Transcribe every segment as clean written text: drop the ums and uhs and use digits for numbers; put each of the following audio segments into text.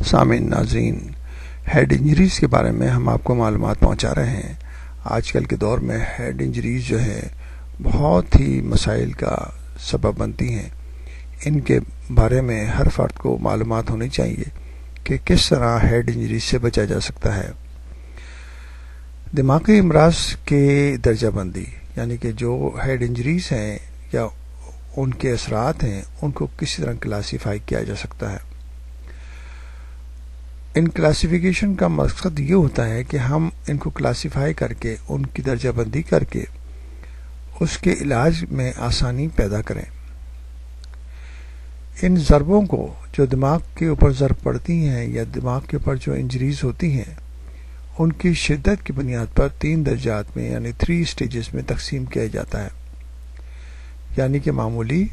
سامعین ناظرین، head injuries کے بارے میں ہم آپ کو معلومات پہنچا رہے ہیں۔ آج کل کے دور میں ہیڈ انجریز جو ہے بہت ہی مسائل کا سبب بنتی ہیں۔ ان کے بارے میں ہر فرد کو معلومات ہونی چاہیے کہ کس طرح ہیڈ انجریز سے بچا جا سکتا ہے۔ دماغی امراض کے درجہ بندی، یعنی کہ جو ہیڈ انجریز ہیں یا ان کے اثرات ہیں، ان کو کس طرح کلاسیفائی کیا جا سکتا ہے۔ ان کلاسیفیکیشن کا مقصد یہ ہوتا ہے کہ ہم ان کو کلاسیفائی کر کے ان کی درجہ بندی کر کے اس کے علاج میں آسانی پیدا کریں۔ ان ضربوں کو جو دماغ کے اوپر ضرب پڑتی ہیں یا دماغ کے اوپر جو انجریز ہوتی ہیں، ان کی شدت کی بنیاد پر 3 درجات میں یعنی 3 سٹیجز میں تقسیم کیا جاتا ہے، یعنی کہ معمولی،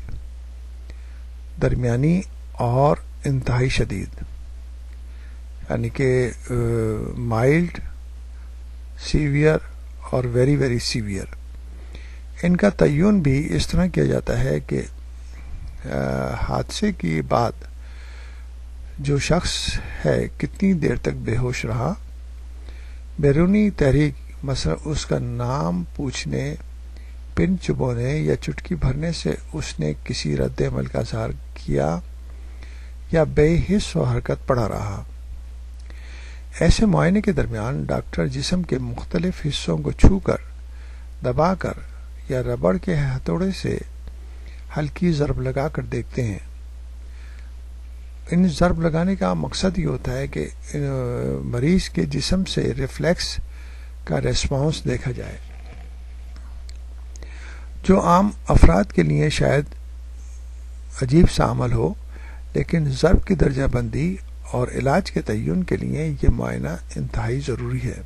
درمیانی اور انتہائی شدید، یعنی کہ مائلڈ، سیویئر اور ویری ویری سیویئر۔ ان کا تعین بھی اس طرح کیا جاتا ہے کہ حادثے کے بعد جو شخص ہے کتنی دیر تک بے ہوش رہا، بیرونی تحریک مثلا اس کا نام پوچھنے، پن چبونے یا چٹکی بھرنے سے اس نے کسی رد عمل کا اظہار کیا یا بے حس و حرکت پڑا رہا۔ ایسے معائنے کے درمیان ڈاکٹر جسم کے مختلف حصوں کو چھو کر، دبا کر یا ربڑ کے ہتھوڑے سے ہلکی ضرب لگا کر دیکھتے ہیں۔ ان ضرب لگانے کا مقصد یہ ہوتا ہے کہ مریض کے جسم سے ریفلیکس کا ریسپانس دیکھا جائے، جو عام افراد کے لیے شاید عجیب سا عمل ہو، لیکن ضرب کی درجہ بندی اور علاج کے تعین کے لیے یہ معائنہ انتہائی ضروری ہے۔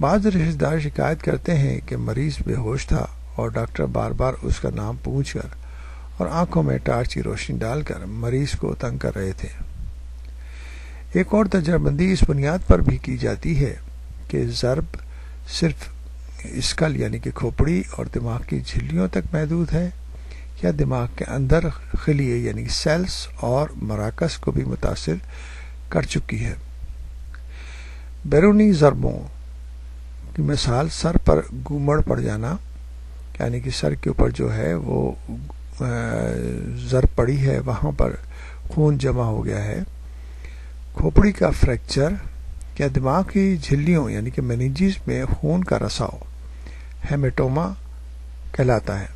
بعض رشتہ دار شکایت کرتے ہیں کہ مریض بے ہوش تھا اور ڈاکٹر بار بار اس کا نام پوچھ کر اور آنکھوں میں ٹارچ کی روشنی ڈال کر مریض کو تنگ کر رہے تھے۔ ایک اور درجہ بندی اس بنیاد پر بھی کی جاتی ہے کہ ضرب صرف اسکل یعنی کہ کھوپڑی اور دماغ کی جھلیوں تک محدود ہے یا دماغ کے اندر خلیے یعنی سیلز اور مراکز کو بھی متاثر کر چکی ہے۔ بیرونی ضربوں کی مثال سر پر گومڑ پڑ جانا، یعنی کہ سر کے اوپر جو ہے وہ ضرب پڑی ہے، وہاں پر خون جمع ہو گیا ہے، کھوپڑی کا فریکچر یا دماغ کی جھلیوں یعنی کہ میننجز میں خون کا رساؤ ہیمیٹوما کہلاتا ہے۔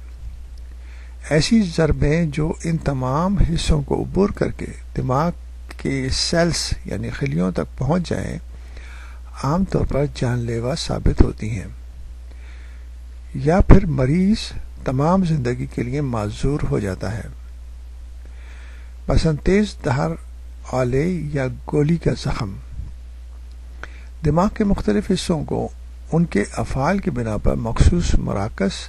ایسی ضربیں جو ان تمام حصوں کو عبور کر کے دماغ کے سیلز یعنی خلیوں تک پہنچ جائیں، عام طور پر جان لیوا ثابت ہوتی ہیں یا پھر مریض تمام زندگی کے لیے معذور ہو جاتا ہے۔ مثلا تیز دھار آلے یا گولی کا زخم، دماغ کے مختلف حصوں کو ان کے افعال کی بنا پر مخصوص مراکز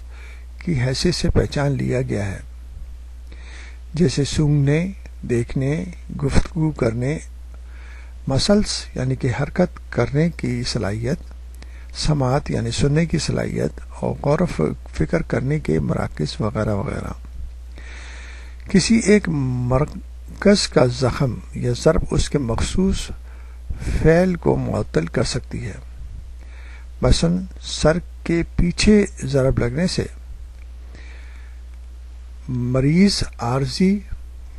کی حیثیت سے پہچان لیا گیا ہے، جیسے سونگھنے، دیکھنے، گفتگو کرنے، مسلس یعنی کہ حرکت کرنے کی صلاحیت، سماعت یعنی سننے کی صلاحیت اور غور و فکر کرنے کے مراکز وغیرہ وغیرہ۔ کسی ایک مرکز کا زخم یا ضرب اس کے مخصوص فعل کو معطل کر سکتی ہے۔ مثلا سر کے پیچھے ضرب لگنے سے مریض عارضی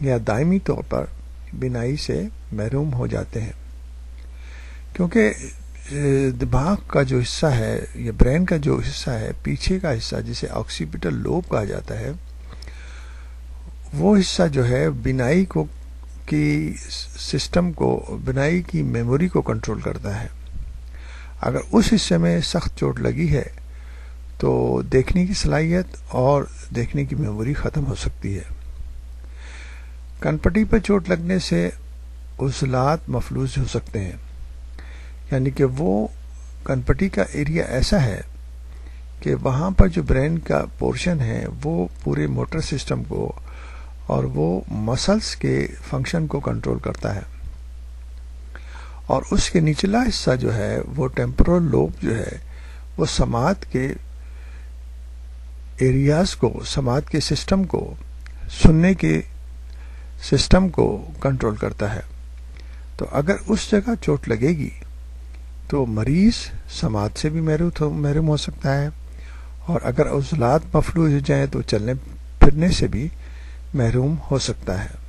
یا دائمی طور پر بینائی سے محروم ہو جاتے ہیں، کیونکہ دماغ کا جو حصہ ہے یا برین کا جو حصہ ہے، پیچھے کا حصہ جسے آکسیپیٹل لوب کہا جاتا ہے، وہ حصہ جو ہے بینائی کو کی سسٹم کو، بینائی کی میموری کو کنٹرول کرتا ہے۔ اگر اس حصے میں سخت چوٹ لگی ہے تو دیکھنے کی صلاحیت اور دیکھنے کی میموری ختم ہو سکتی ہے۔ کن پٹی پر چوٹ لگنے سے عضلات مفلوج ہو سکتے ہیں، یعنی کہ وہ کن پٹی کا ایریا ایسا ہے کہ وہاں پر جو برین کا پورشن ہے وہ پورے موٹر سسٹم کو اور وہ مسلس کے فنکشن کو کنٹرول کرتا ہے، اور اس کے نچلا حصہ جو ہے وہ ٹیمپورل لوب جو ہے وہ سماعت کے ایریاز کو، سماعت کے سسٹم کو، سننے کے سسٹم کو کنٹرول کرتا ہے۔ تو اگر اس جگہ چوٹ لگے گی تو مریض سماعت سے بھی محروم ہو سکتا ہے، اور اگر عضلات مفلوج ہو جائیں تو چلنے پھرنے سے بھی محروم ہو سکتا ہے۔